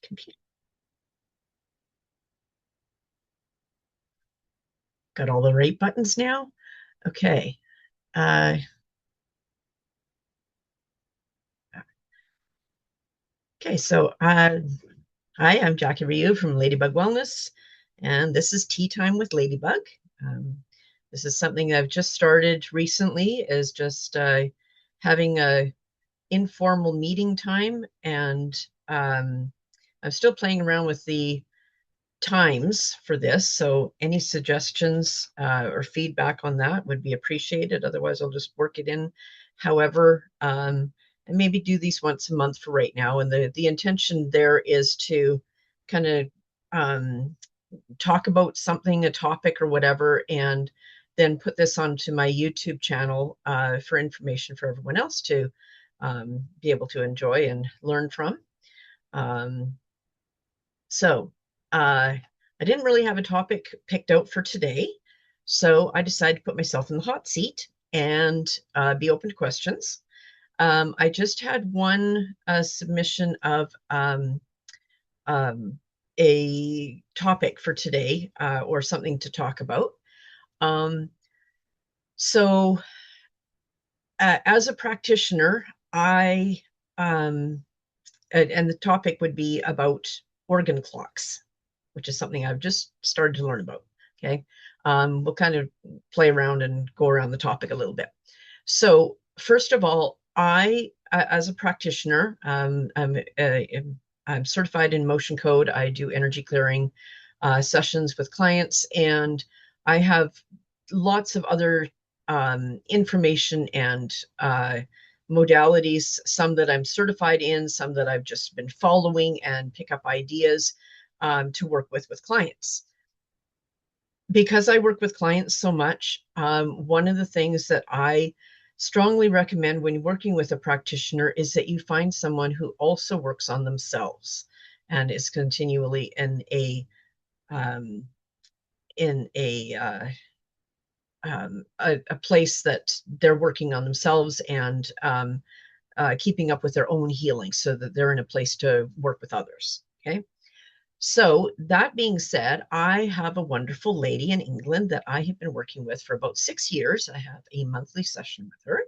computer. Got all the right buttons now? Okay. Okay, so hi, I'm Jackie Ryu from Ladybug Wellness, and this is Tea Time with Ladybug. This is something I've just started recently, is just having a informal meeting time, and I'm still playing around with the times for this, so any suggestions or feedback on that would be appreciated. Otherwise, I'll just work it in however, and maybe do these once a month for right now. And the intention there is to kind of talk about something, a topic or whatever, and then put this onto my YouTube channel for information for everyone else to be able to enjoy and learn from. So I didn't really have a topic picked out for today, so I decided to put myself in the hot seat and be open to questions. I just had one submission of a topic for today or something to talk about. So as a practitioner, and the topic would be about organ clocks, which is something I've just started to learn about. Okay. We'll kind of play around and go around the topic a little bit. So first of all, I, as a practitioner, I'm certified in motion code. I do energy clearing sessions with clients, and I have lots of other information and modalities, some that I'm certified in, some that I've just been following and pick up ideas to work with clients. Because I work with clients so much, one of the things that I strongly recommend when working with a practitioner is that you find someone who also works on themselves and is continually in a place that they're working on themselves and keeping up with their own healing, so that they're in a place to work with others. Okay. So that being said, I have a wonderful lady in England that I have been working with for about 6 years. I have a monthly session with her,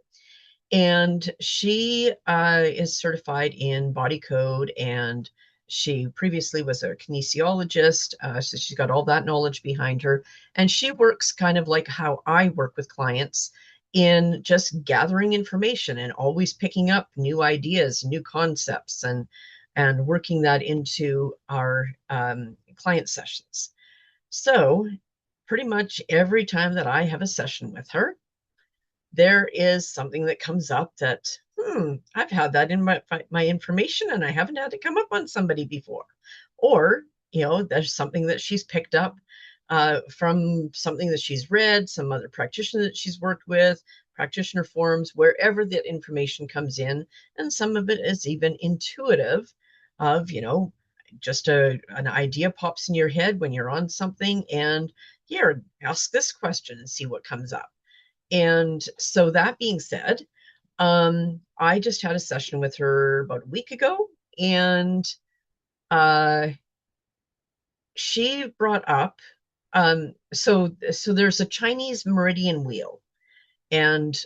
and she is certified in body code, and she previously was a kinesiologist, so she's got all that knowledge behind her, and she works kind of like how I work with clients, in just gathering information and always picking up new ideas, new concepts, and working that into our client sessions. So pretty much every time that I have a session with her, there is something that comes up that, I've had that in my information and I haven't had to come up on somebody before. Or, there's something that she's picked up from something that she's read, some other practitioner that she's worked with, practitioner forums, wherever that information comes in. And some of it is even intuitive of, just an idea pops in your head when you're on something, and here, ask this question and see what comes up. And so that being said, I just had a session with her about a week ago, and she brought up, so there's a Chinese meridian wheel, and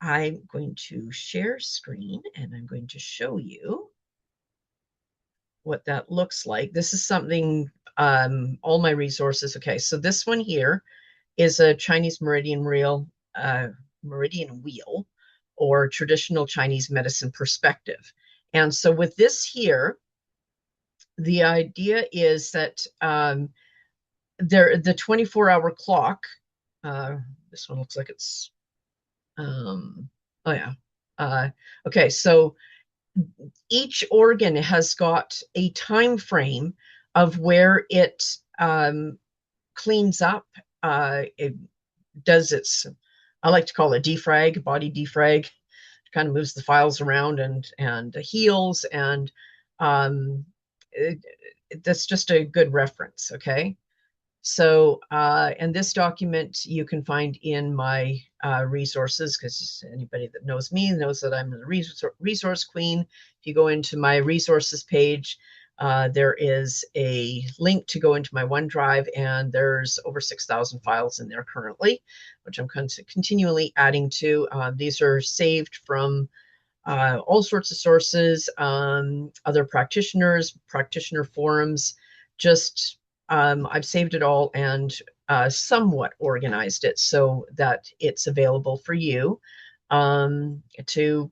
I'm going to share screen and I'm going to show you what that looks like. This is something, all my resources. Okay, so this one here is a Chinese meridian wheel, or traditional Chinese medicine perspective. And so with this here, the idea is that the 24-hour clock, this one looks like it's, oh yeah. Okay, so each organ has got a time frame of where it cleans up, it does its, I like to call it defrag, body defrag, kind of moves the files around and heals, and that's just a good reference. Okay. So, and this document you can find in my resources, because anybody that knows me knows that I'm the resource queen. If you go into my resources page, There is a link to go into my OneDrive, and there's over 6,000 files in there currently, which I'm continually adding to. These are saved from all sorts of sources, other practitioners, practitioner forums. Just I've saved it all and somewhat organized it so that it's available for you to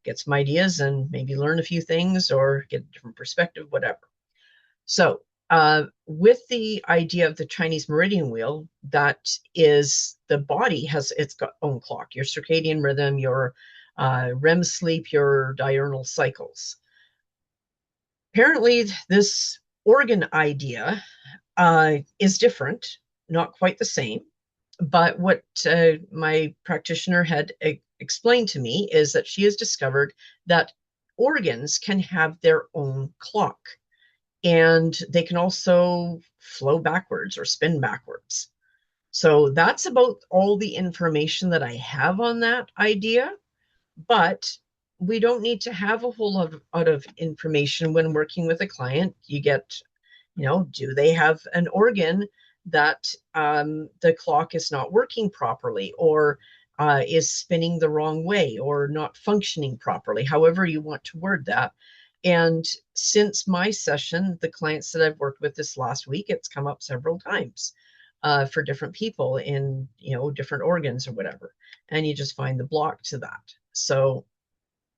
get some ideas and maybe learn a few things or get a different perspective, whatever. So with the idea of the Chinese meridian wheel, that is, the body has its own clock, your circadian rhythm, your REM sleep, your diurnal cycles. Apparently, this organ idea is different, not quite the same. But what my practitioner had explained to me is that she has discovered that organs can have their own clock, and they can also flow backwards or spin backwards. So that's about all the information that I have on that idea. But we don't need to have a whole lot of information when working with a client. You get, do they have an organ that the clock is not working properly, or is spinning the wrong way, or not functioning properly, however you want to word that. And since my session, the clients that I've worked with this last week, it's come up several times for different people in, different organs or whatever. And you just find the block to that. So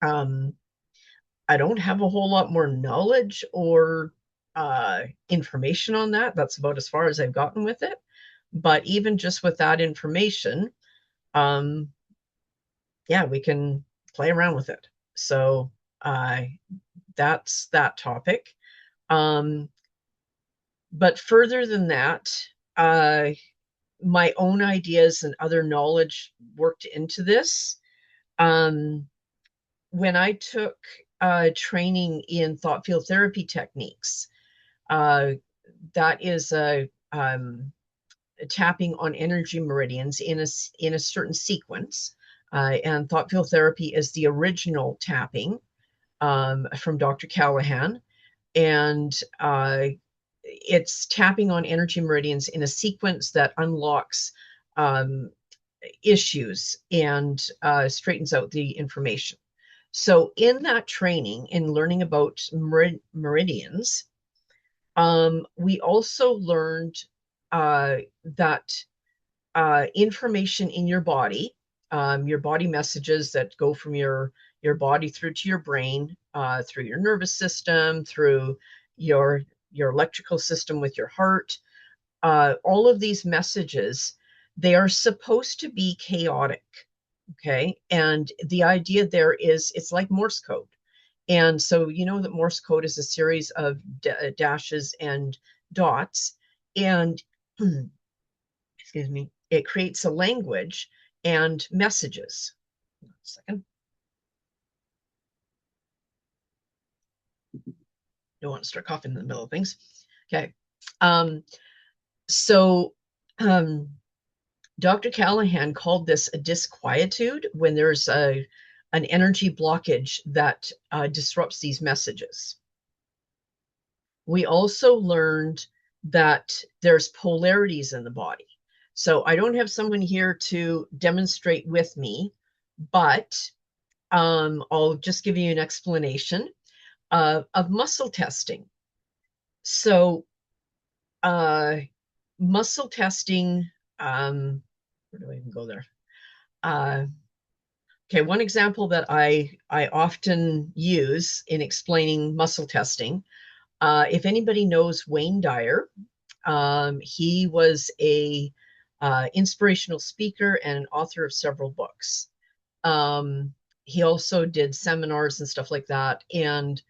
I don't have a whole lot more knowledge or information on that. That's about as far as I've gotten with it. But even just with that information, yeah, we can play around with it. So that's that topic. But further than that, my own ideas and other knowledge worked into this. When I took training in thought field therapy techniques, that is a tapping on energy meridians in a certain sequence. And thought field therapy is the original tapping from Dr. Callahan. And it's tapping on energy meridians in a sequence that unlocks issues and straightens out the information. So in that training, in learning about meridians, we also learned that information in your body messages that go from your body through to your brain, through your nervous system, through your electrical system with your heart, all of these messages, they are supposed to be chaotic. Okay. And the idea there is it's like Morse code. And so, that Morse code is a series of dashes and dots. And, excuse me, it creates a language and messages. One second. Don't want to start coughing in the middle of things. Okay. So, Dr. Callahan called this a disquietude when there's an energy blockage that disrupts these messages. We also learned that there's polarities in the body. So I don't have someone here to demonstrate with me, but I'll just give you an explanation of muscle testing. So muscle testing, where do I even go there? Okay, one example that I often use in explaining muscle testing, if anybody knows Wayne Dyer, he was a inspirational speaker and author of several books. He also did seminars and stuff like that. And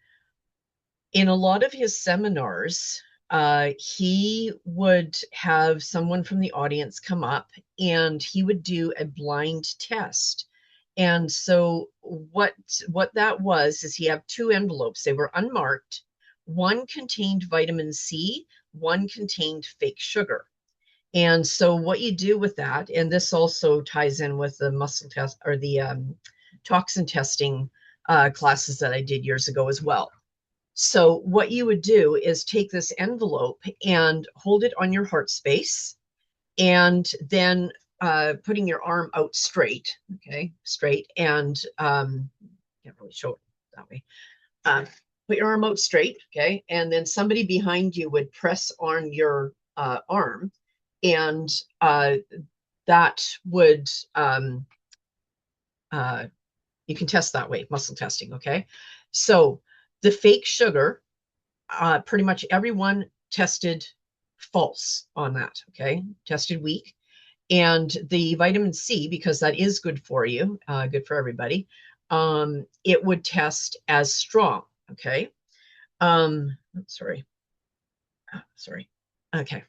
in a lot of his seminars, he would have someone from the audience come up and he would do a blind test. And so what that was is he had two envelopes. They were unmarked. One contained vitamin C, one contained fake sugar. And so what you do with that, and this also ties in with the muscle test or the toxin testing classes that I did years ago as well. So what you would do is take this envelope and hold it on your heart space, and then putting your arm out straight, okay, straight, and can't really show it that way. Put your arm out straight, okay, and then somebody behind you would press on your arm, and that would you can test that way, muscle testing, okay. So the fake sugar, pretty much everyone tested false on that, okay, tested weak. And the vitamin C, because that is good for you, good for everybody, it would test as strong, okay. Sorry, sorry, okay.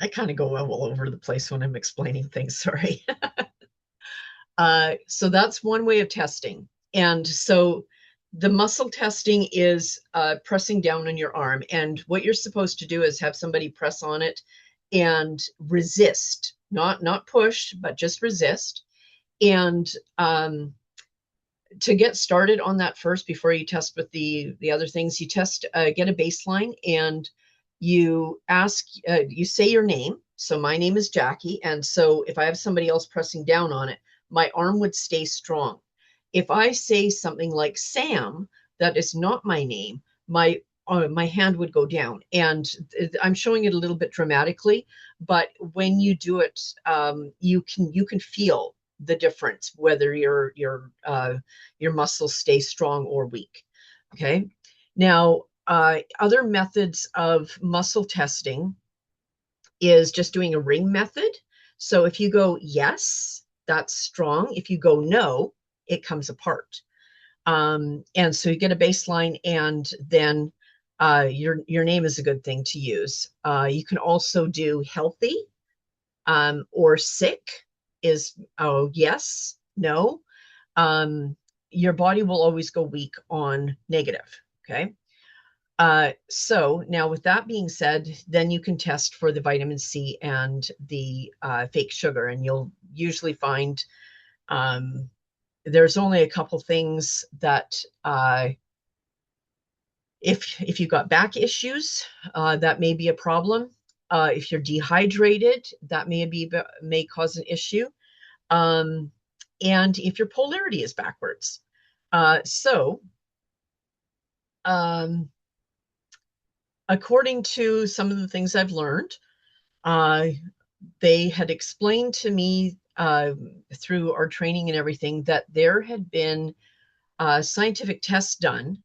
I kind of go all over the place when I'm explaining things, sorry. So that's one way of testing. And so the muscle testing is pressing down on your arm. And what you're supposed to do is have somebody press on it and resist, not push, but just resist. And to get started on that first, before you test with the other things, you test, get a baseline, and you ask, you say your name. So my name is Jackie. And so if I have somebody else pressing down on it, my arm would stay strong. If I say something like Sam, that is not my name, my hand would go down. And I'm showing it a little bit dramatically, but when you do it, you can feel the difference whether your muscles stay strong or weak. Okay. Now, other methods of muscle testing is just doing a ring method. So if you go yes, that's strong. If you go no, it comes apart. And so you get a baseline, and then your name is a good thing to use. You can also do healthy, or sick is, oh, yes, no. Your body will always go weak on negative. Okay. So now, with that being said, then you can test for the vitamin C and the fake sugar, and you'll usually find there's only a couple things that if you've got back issues, that may be a problem. If you're dehydrated, that may cause an issue. And if your polarity is backwards. So according to some of the things I've learned, they had explained to me through our training and everything that there had been scientific tests done,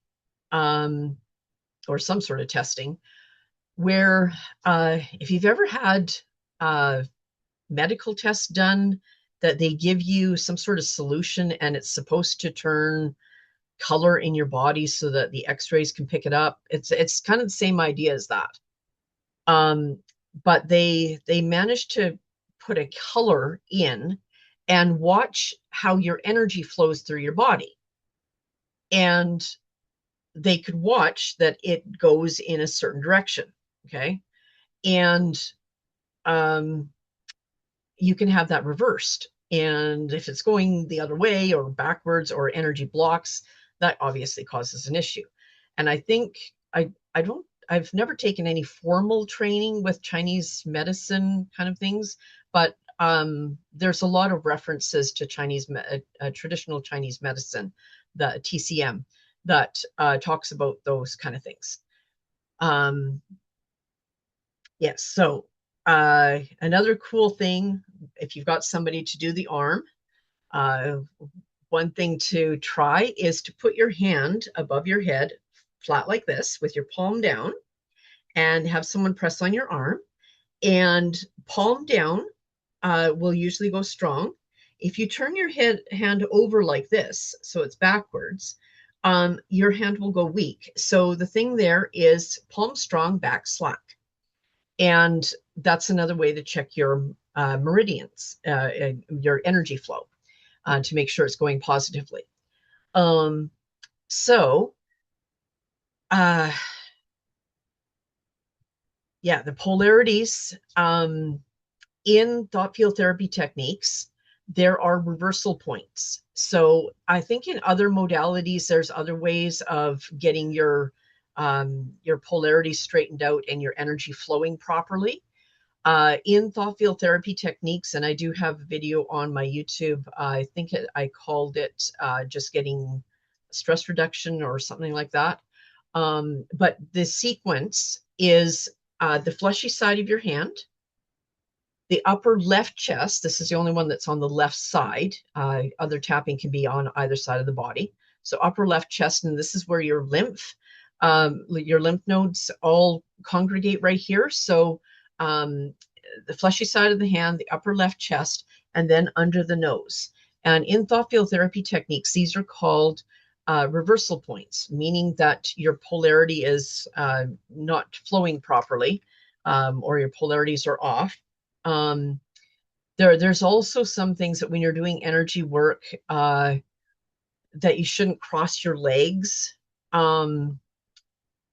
or some sort of testing, where if you've ever had medical tests done, that they give you some sort of solution and it's supposed to turn color in your body so that the x-rays can pick it up. It's kind of the same idea as that. But they managed to put a color in and watch how your energy flows through your body. And they could watch that it goes in a certain direction. Okay. And you can have that reversed. And if it's going the other way or backwards or energy blocks, that obviously causes an issue. And I think I've never taken any formal training with Chinese medicine kind of things, but there's a lot of references to traditional Chinese medicine, the TCM, that talks about those kind of things. Yes. So another cool thing, if you've got somebody to do the arm, one thing to try is to put your hand above your head, flat like this, with your palm down, and have someone press on your arm. And palm down will usually go strong. If you turn your hand over like this, so it's backwards, your hand will go weak. So the thing there is palm strong, back slack. And that's another way to check your meridians, your energy flow, to make sure it's going positively. So, yeah, the polarities in thought field therapy techniques, there are reversal points. So I think in other modalities, there's other ways of getting your polarity straightened out and your energy flowing properly. In thought field therapy techniques, and I do have a video on my YouTube. I think I called it just getting stress reduction or something like that. But the sequence is the fleshy side of your hand, the upper left chest. This is the only one that's on the left side. Other tapping can be on either side of the body. So upper left chest, and this is where your lymph nodes all congregate right here. So the fleshy side of the hand, the upper left chest, and then under the nose. And in thought field therapy techniques, these are called reversal points, meaning that your polarity is not flowing properly, or your polarities are off. There's also some things that when you're doing energy work, that you shouldn't cross your legs.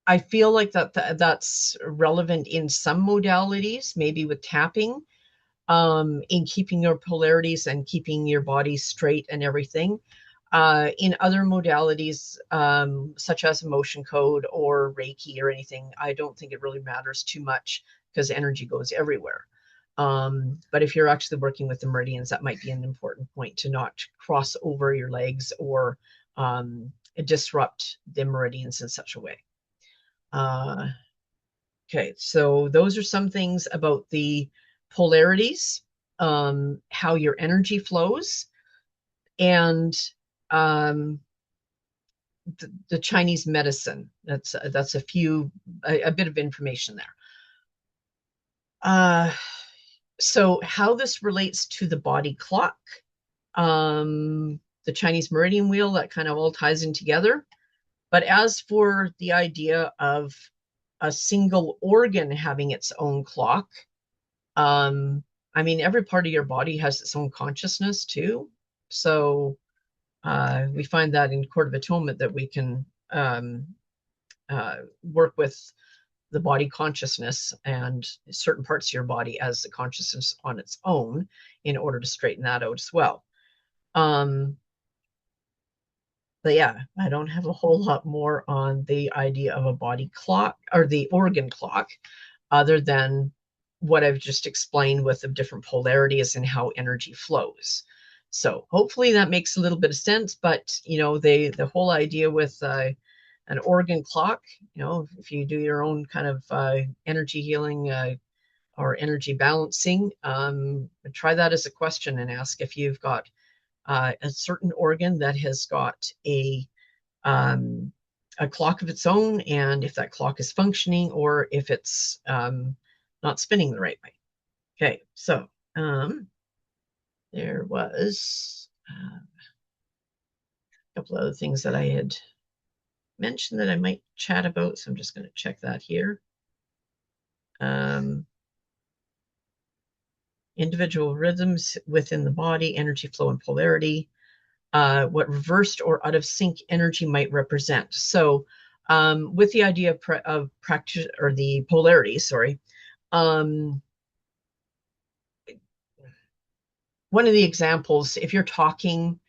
I feel like that's relevant in some modalities, maybe with tapping, in keeping your polarities and keeping your body straight and everything. In other modalities, such as emotion code or Reiki or anything, I don't think it really matters too much because energy goes everywhere. But if you're actually working with the meridians, that might be an important point to not cross over your legs or disrupt the meridians in such a way. Okay, so those are some things about the polarities, how your energy flows, and the Chinese medicine. That's a bit of information there. So how this relates to the body clock, the Chinese meridian wheel, that kind of all ties in together. But as for the idea of a single organ having its own clock, I mean, every part of your body has its own consciousness too. So we find that in Court of Atonement that we can work with the body consciousness and certain parts of your body as the consciousness on its own in order to straighten that out as well. But yeah, I don't have a whole lot more on the idea of a body clock or the organ clock, other than what I've just explained with the different polarities and how energy flows. So hopefully that makes a little bit of sense. But the whole idea with an organ clock, if you do your own kind of energy healing or energy balancing, try that as a question and ask if you've got a certain organ that has got a clock of its own, and if that clock is functioning or if it's not spinning the right way. Okay, so there was a couple of other things that I had mentioned that I might chat about, so I'm just going to check that here. Individual rhythms within the body, energy flow and polarity, what reversed or out of sync energy might represent. So with the idea of practice or the polarity, one of the examples, if you're talking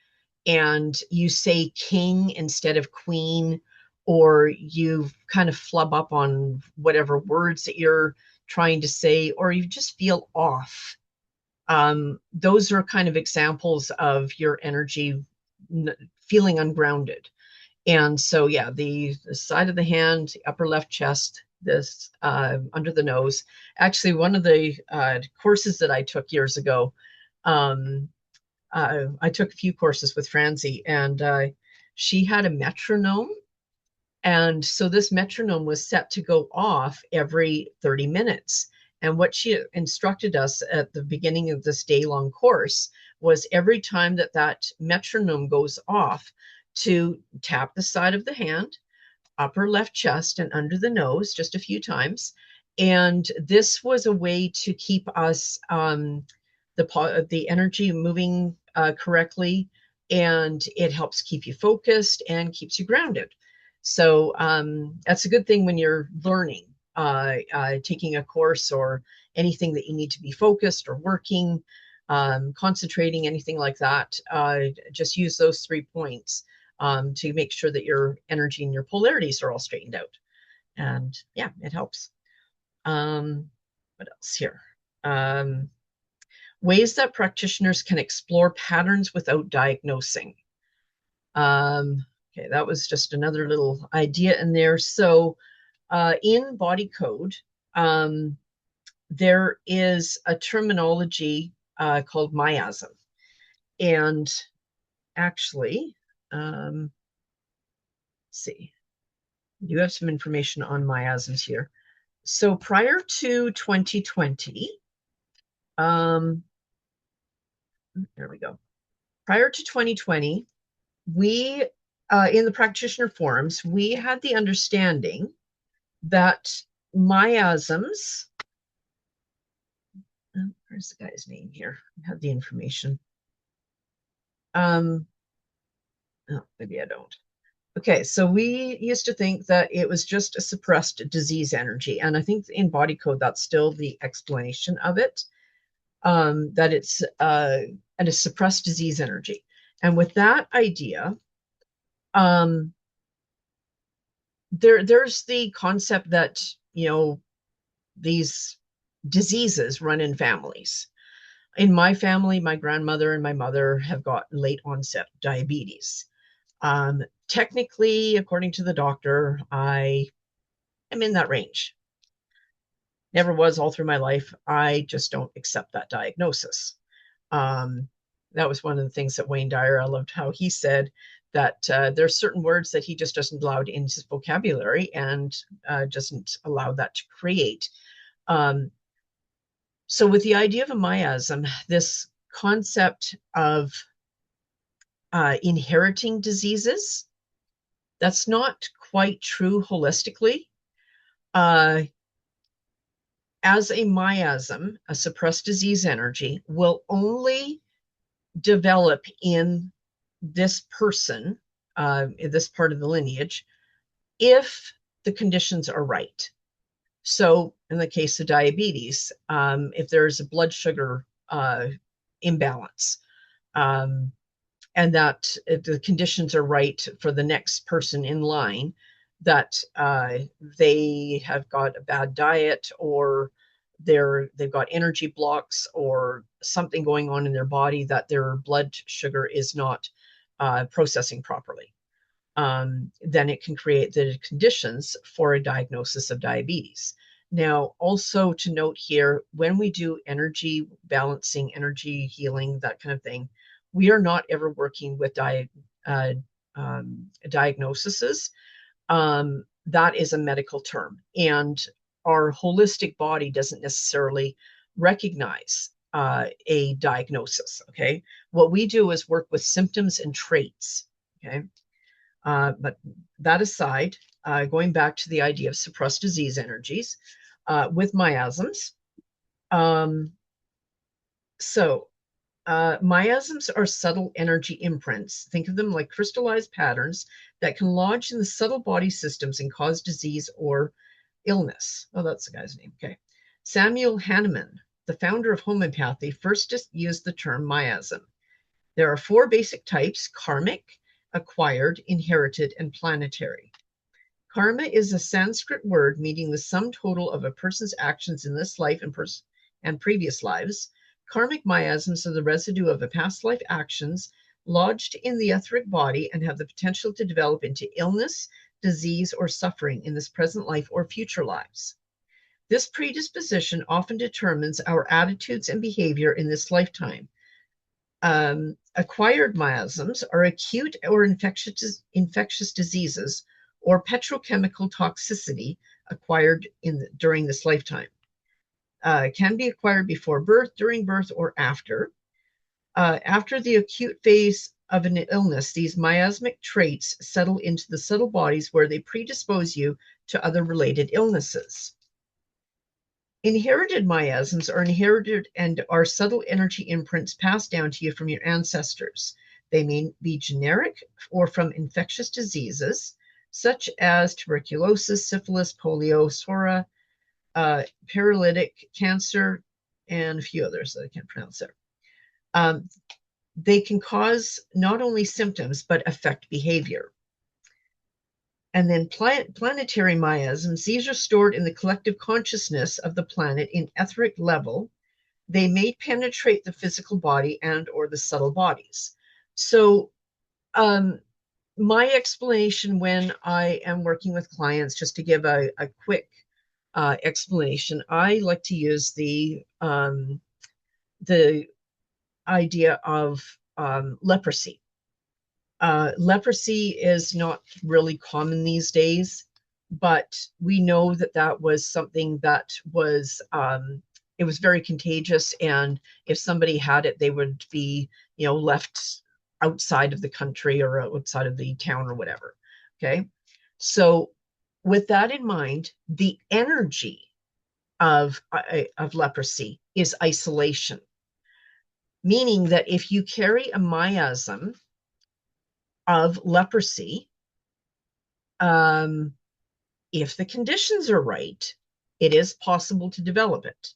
and you say king instead of queen, or you kind of flub up on whatever words that you're trying to say, or you just feel off, those are kind of examples of your energy feeling ungrounded. And so, yeah, the side of the hand, the upper left chest, this under the nose. Actually, one of the courses that I took years ago, I took a few courses with Francie, and she had a metronome. And so this metronome was set to go off every 30 minutes. And what she instructed us at the beginning of this day-long course was every time that metronome goes off, to tap the side of the hand, upper left chest, and under the nose just a few times. And this was a way to keep us the energy moving correctly, and it helps keep you focused and keeps you grounded. So that's a good thing when you're learning, taking a course or anything that you need to be focused or working. concentrating, anything like that. Just use those 3 points to make sure that your energy and your polarities are all straightened out. And yeah, it helps. What else here? Ways that practitioners can explore patterns without diagnosing. Okay, that was just another little idea in there. So in body code, there is a terminology called miasm. And actually, let's see, you have some information on miasms here. So prior to 2020, there we go. Prior to 2020, we, in the practitioner forums, we had the understanding that miasms, where's the guy's name here? I have the information. Oh, maybe I don't. Okay, so we used to think that it was just a suppressed disease energy. And I think in body code, that's still the explanation of it, that it's a suppressed disease energy. And with that idea, there's the concept that, these diseases run in families. In my family, my grandmother and my mother have got late onset diabetes. Technically, according to the doctor, I am in that range. Never was all through my life. I just don't accept that diagnosis. That was one of the things that Wayne Dyer, I loved how he said that there's certain words that he just doesn't allow in his vocabulary and doesn't allow that to create. So with the idea of a miasm, this concept of inheriting diseases, that's not quite true holistically. As a miasm, a suppressed disease energy, will only develop in this person, in this part of the lineage, if the conditions are right. So in the case of diabetes, if there's a blood sugar imbalance, and that if the conditions are right for the next person in line, that they have got a bad diet, or they've got energy blocks or something going on in their body that their blood sugar is not processing properly, then it can create the conditions for a diagnosis of diabetes. Now, also to note here, when we do energy balancing, energy healing, that kind of thing, we are not ever working with diagnoses. That is a medical term, and our holistic body doesn't necessarily recognize a diagnosis. Okay, what we do is work with symptoms and traits. Okay, but that aside, going back to the idea of suppressed disease energies with miasms. Miasms are subtle energy imprints. Think of them like crystallized patterns that can lodge in the subtle body systems and cause disease or illness. Oh, that's the guy's name. Okay. Samuel Hahnemann, the founder of homeopathy, first used the term miasm. There are 4 basic types: karmic, acquired, inherited, and planetary. Karma is a Sanskrit word meaning the sum total of a person's actions in this life and previous lives. Karmic miasms are the residue of a past life actions lodged in the etheric body and have the potential to develop into illness, disease, or suffering in this present life or future lives. This predisposition often determines our attitudes and behavior in this lifetime. Acquired miasms are acute or infectious diseases or petrochemical toxicity acquired during this lifetime. Can be acquired before birth, during birth, or after. After the acute phase of an illness, these miasmic traits settle into the subtle bodies where they predispose you to other related illnesses. Inherited miasms are inherited and are subtle energy imprints passed down to you from your ancestors. They may be generic or from infectious diseases such as tuberculosis, syphilis, polio, sora, paralytic, cancer, and a few others that I can't pronounce there. Um, they can cause not only symptoms, but affect behavior. And then planetary miasms, these are stored in the collective consciousness of the planet in etheric level. They may penetrate the physical body and or the subtle bodies. So um, my explanation when I am working with clients, just to give a quick explanation, I like to use the idea of leprosy. Leprosy is not really common these days, but we know that that was something that was it was very contagious, and if somebody had it, they would be, left outside of the country or outside of the town or whatever. Okay, so with that in mind, the energy of leprosy is isolation, meaning that if you carry a miasm of leprosy, um, if the conditions are right, it is possible to develop it.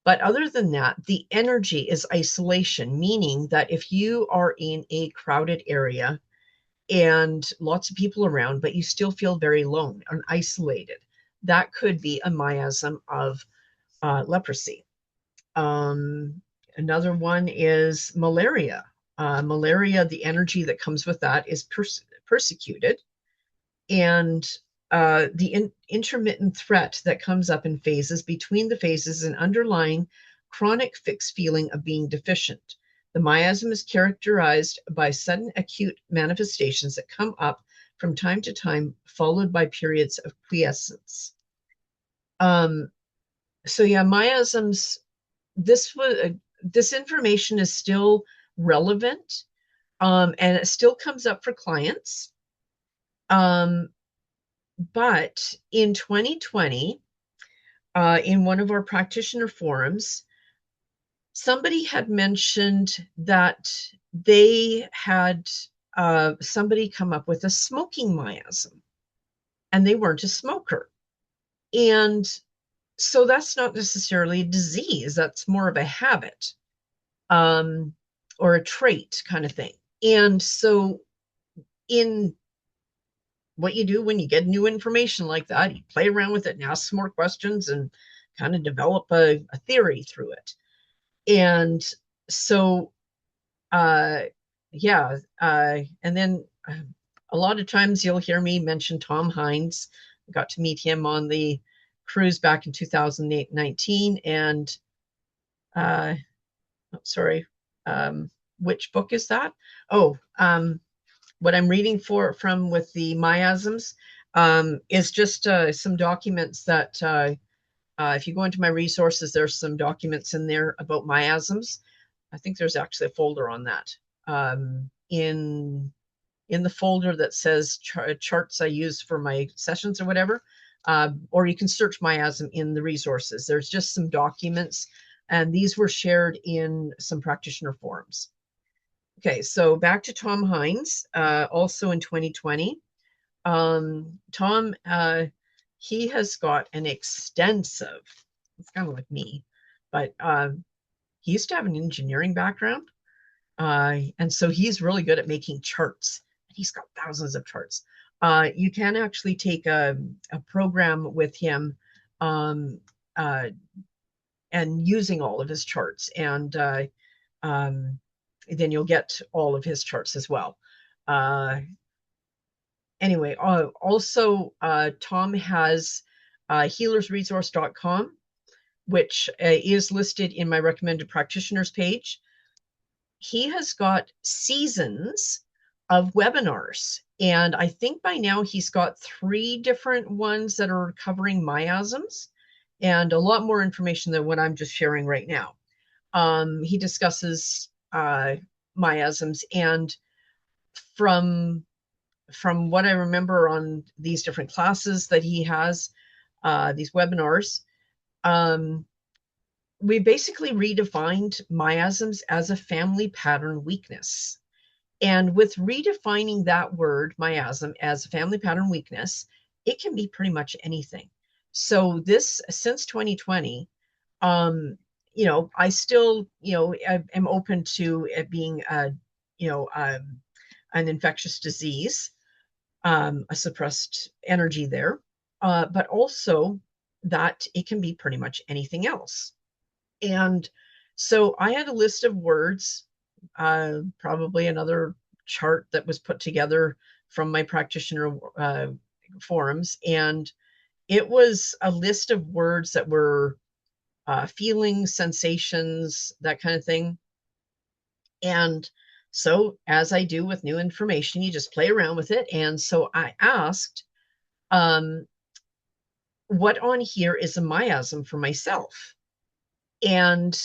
But other than that, the energy is isolation, meaning that if you are in a crowded area and lots of people around, but you still feel very alone and isolated, that could be a miasm of leprosy. Another one is malaria. Malaria, the energy that comes with that is persecuted, and the intermittent threat that comes up in phases. Between the phases, an underlying chronic fixed feeling of being deficient. The miasm is characterized by sudden acute manifestations that come up from time to time, followed by periods of quiescence. So yeah, miasms. This information is still relevant, and it still comes up for clients. But in 2020, in one of our practitioner forums, somebody had mentioned that they had somebody come up with a smoking miasm, and they weren't a smoker. And so that's not necessarily a disease, that's more of a habit, or a trait kind of thing. And so, in what you do when you get new information like that, you play around with it and ask some more questions and kind of develop a theory through it. And so, uh, yeah, and then a lot of times you'll hear me mention Tom Hines. I got to meet him on the cruise back in 2019, and sorry, which book is that? Oh, what I'm reading from with the miasms is just some documents that if you go into my resources, there's some documents in there about miasms. I think there's actually a folder on that. In the folder that says charts I use for my sessions or whatever, or you can search miasm in the resources. There's just some documents, and these were shared in some practitioner forums. Okay, so back to Tom Hines, also in 2020. Tom, he has got an extensive, it's kind of like me, but he used to have an engineering background. And so he's really good at making charts. And he's got thousands of charts. You can actually take a program with him, and using all of his charts. And then you'll get all of his charts as well. Anyway, also Tom has healersresource.com, which is listed in my recommended practitioners page. He has got seasons of webinars, and I think by now he's got 3 different ones that are covering miasms, and a lot more information than what I'm just sharing right now. He discusses miasms, and from what I remember on these different classes that he has, these webinars, we basically redefined miasms as a family pattern weakness. And with redefining that word, miasm, as a family pattern weakness, it can be pretty much anything. So this, since 2020, I still, am open to it being, you know, an infectious disease, a suppressed energy there, but also that it can be pretty much anything else. And so I had a list of words, probably another chart that was put together from my practitioner forums. And it was a list of words that were feelings, sensations, that kind of thing. And so, as I do with new information, you just play around with it. And so I asked, um, what on here is a miasm for myself? And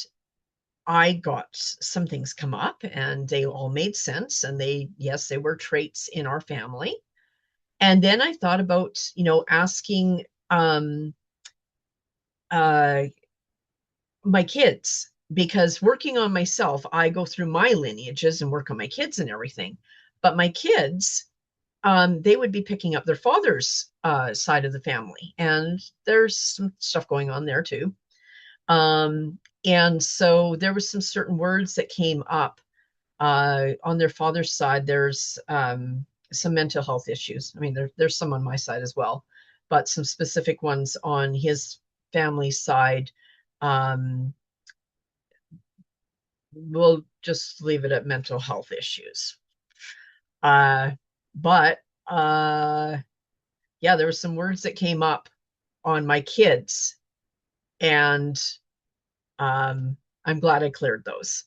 I got some things come up and they all made sense. And yes, they were traits in our family. And then I thought about, asking uh, my kids, because working on myself, I go through my lineages and work on my kids and everything. But my kids, they would be picking up their father's side of the family. And there's some stuff going on there too. And so there was some certain words that came up on their father's side. There's some mental health issues. I mean, there's some on my side as well, but some specific ones on his family side. Um, we'll just leave it at mental health issues. But yeah, there were some words that came up on my kids, and I'm glad I cleared those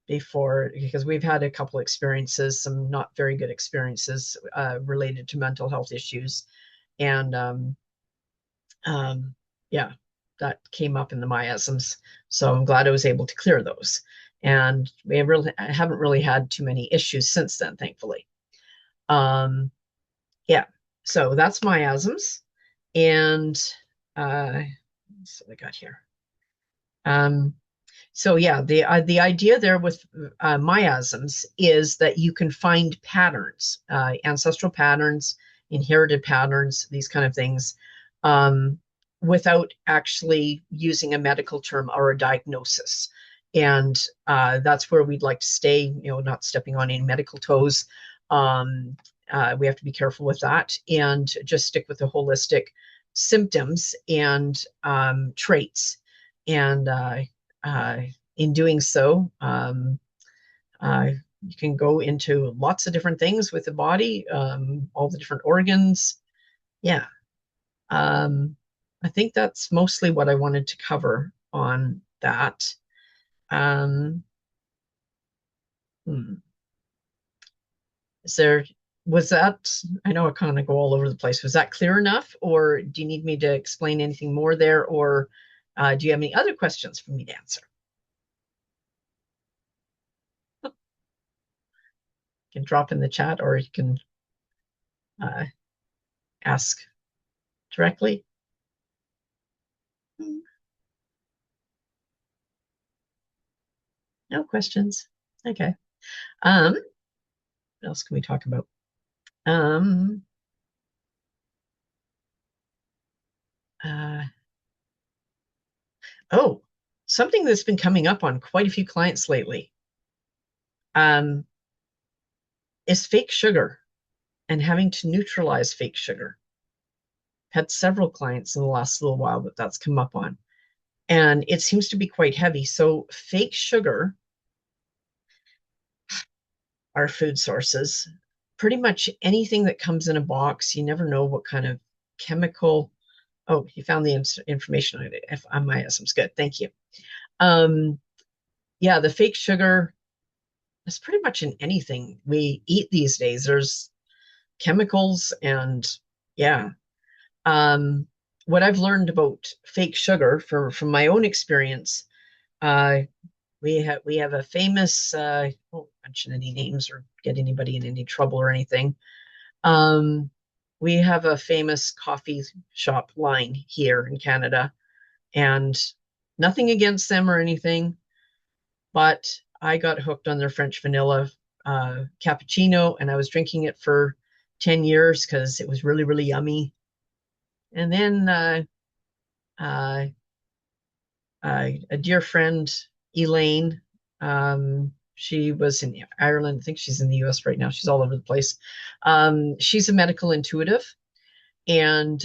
before, because we've had a couple experiences, some not very good experiences related to mental health issues, and yeah, that came up in the miasms. So I'm glad I was able to clear those. And I haven't really had too many issues since then, thankfully. Yeah, so that's miasms. And so I got here. So yeah, the idea there with miasms is that you can find patterns, ancestral patterns, inherited patterns, these kind of things, um, without actually using a medical term or a diagnosis. And that's where we'd like to stay, not stepping on any medical toes. We have to be careful with that and just stick with the holistic symptoms and traits. And in doing so, you can go into lots of different things with the body, all the different organs. Yeah. I think that's mostly what I wanted to cover on that. Um, hmm. Is there, was that, I know I kind of go all over the place. Was that clear enough? Or do you need me to explain anything more there? Or do you have any other questions for me to answer? You can drop in the chat, or you can uh, ask directly. No questions. Okay. What else can we talk about? Um, uh, oh, something that's been coming up on quite a few clients lately um, is fake sugar and having to neutralize fake sugar. Had several clients in the last little while that that's come up on, and it seems to be quite heavy. So fake sugar are food sources. Pretty much anything that comes in a box, you never know what kind of chemical. Oh, you found the information on it. On Miasms. Good. Thank you. Yeah, the fake sugar is pretty much in anything we eat these days. There's chemicals and yeah. What I've learned about fake sugar from my own experience, uh, we have a famous I won't mention any names or get anybody in any trouble or anything. We have a famous coffee shop line here in Canada, and nothing against them or anything, but I got hooked on their French vanilla cappuccino, and I was drinking it for 10 years because it was really, really yummy. And then uh, a dear friend, Elaine. She was in Ireland. I think she's in the US right now. She's all over the place. She's a medical intuitive and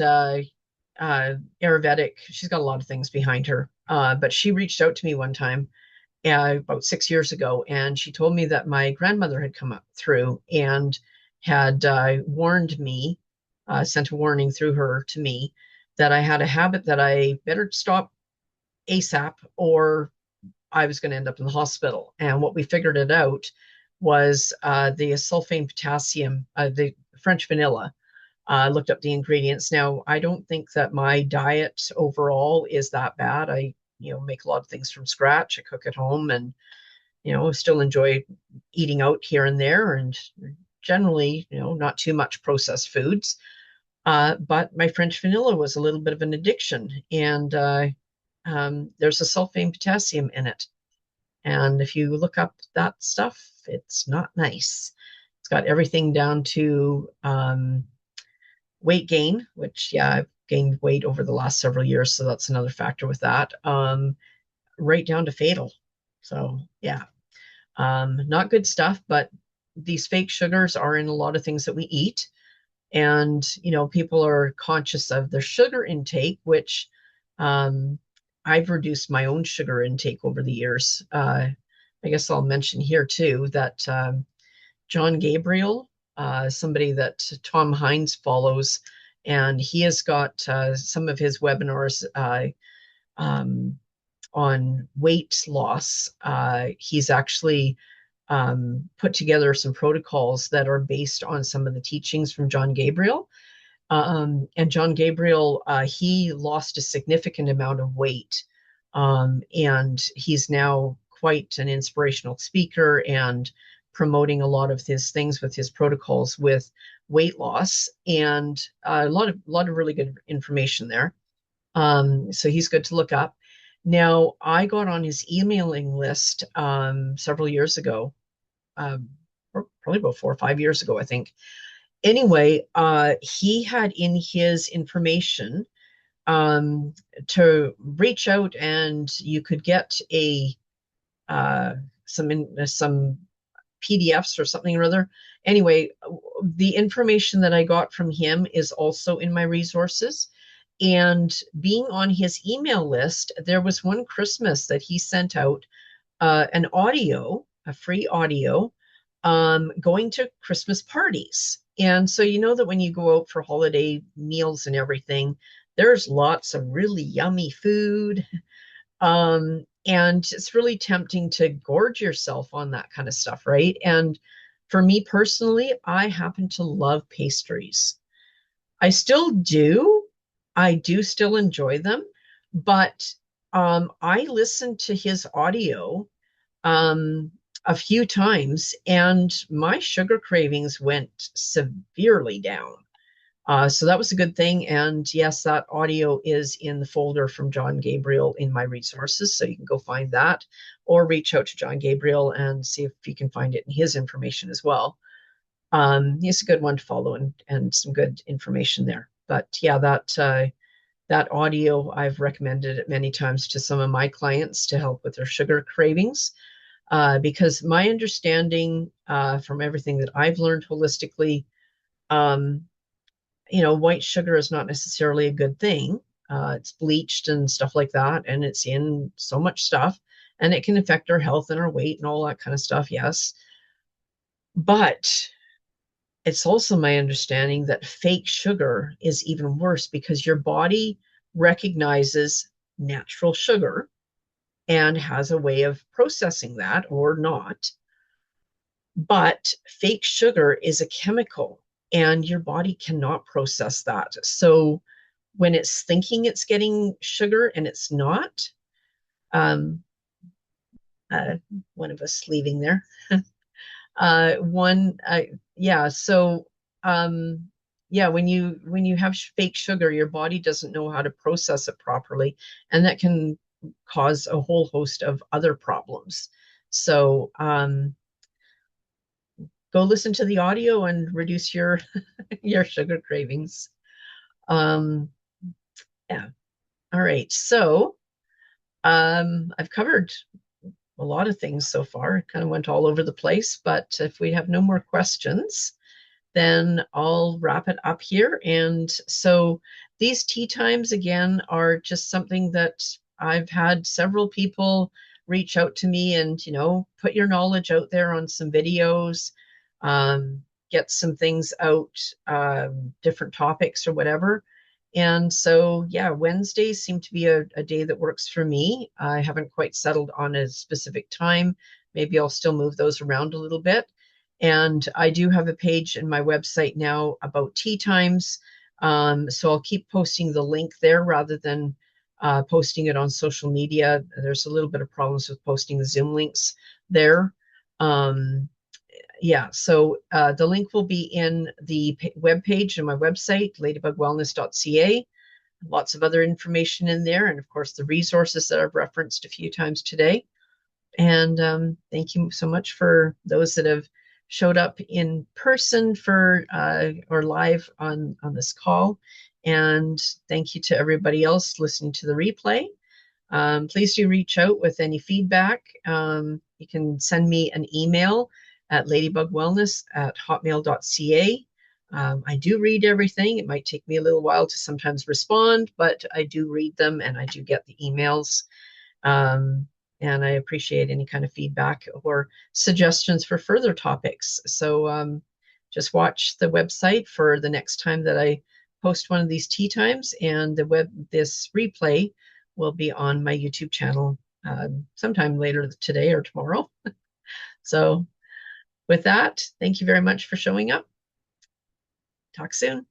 Ayurvedic. She's got a lot of things behind her. But she reached out to me one time about 6 years ago, and she told me that my grandmother had come up through and had warned me, sent a warning through her to me that I had a habit that I better stop ASAP or I was going to end up in the hospital. And what we figured it out was the sulfame potassium, the French vanilla. Looked up the ingredients. Now, I don't think that my diet overall is that bad. I, make a lot of things from scratch. I cook at home and, still enjoy eating out here and there and generally, not too much processed foods. But my French vanilla was a little bit of an addiction. And there's a sulfame potassium in it. And if you look up that stuff, it's not nice. It's got everything down to weight gain, which, yeah, I've gained weight over the last several years. So that's another factor with that. Right down to fatal. So, yeah, not good stuff. But these fake sugars are in a lot of things that we eat. And, people are conscious of their sugar intake, which I've reduced my own sugar intake over the years. I guess I'll mention here too that John Gabriel, somebody that Tom Hines follows, and he has got some of his webinars on weight loss. He's actually put together some protocols that are based on some of the teachings from John Gabriel. And John Gabriel, he lost a significant amount of weight. And he's now quite an inspirational speaker and promoting a lot of his things with his protocols with weight loss and a lot of really good information there. So he's good to look up. Now, I got on his emailing list several years ago, probably about 4 or 5 years ago, I think. Anyway, he had in his information to reach out and you could get some PDFs or something or other. Anyway, the information that I got from him is also in my resources. And being on his email list, there was one Christmas that he sent out an audio, a free audio, going to Christmas parties. And so that when you go out for holiday meals and everything, there's lots of really yummy food. And it's really tempting to gorge yourself on that kind of stuff, right? And for me personally, I happen to love pastries. I still do. I do still enjoy them, but I listened to his audio a few times and my sugar cravings went severely down. So that was a good thing. And yes, that audio is in the folder from John Gabriel in my resources. So you can go find that or reach out to John Gabriel and see if you can find it in his information as well. He's a good one to follow and some good information there. But yeah, that audio, I've recommended it many times to some of my clients to help with their sugar cravings. Because my understanding from everything that I've learned holistically, white sugar is not necessarily a good thing. It's bleached and stuff like that, and it's in so much stuff, and it can affect our health and our weight and all that kind of stuff, yes. But it's also my understanding that fake sugar is even worse because your body recognizes natural sugar and has a way of processing that or not. But fake sugar is a chemical and your body cannot process that. So when it's thinking it's getting sugar and it's not, one of us leaving there. Yeah. So, yeah, when you have fake sugar, your body doesn't know how to process it properly, and that can cause a whole host of other problems. So, go listen to the audio and reduce your your sugar cravings. Yeah. All right. So I've covered a lot of things so far. It kind of went all over the place, but if we have no more questions, then I'll wrap it up here. And so these tea times, again, are just something that I've had several people reach out to me and, put your knowledge out there on some videos, get some things out, different topics or whatever. And so, yeah, Wednesdays seem to be a day that works for me. I haven't quite settled on a specific time. Maybe I'll still move those around a little bit. And I do have a page in my website now about tea times. So I'll keep posting the link there rather than posting it on social media. There's a little bit of problems with posting the Zoom links there. Yeah, so the link will be in the web page on my website, ladybugwellness.ca. Lots of other information in there, and of course the resources that I've referenced a few times today. And thank you so much for those that have showed up in person for or live on this call. And thank you to everybody else listening to the replay. Please do reach out with any feedback. You can send me an email at ladybugwellness@hotmail.ca. I do read everything. It might take me a little while to sometimes respond, but I do read them and I do get the emails. And I appreciate any kind of feedback or suggestions for further topics. So just watch the website for the next time that I post one of these tea times, and this replay will be on my YouTube channel sometime later today or tomorrow. So with that, thank you very much for showing up. Talk soon.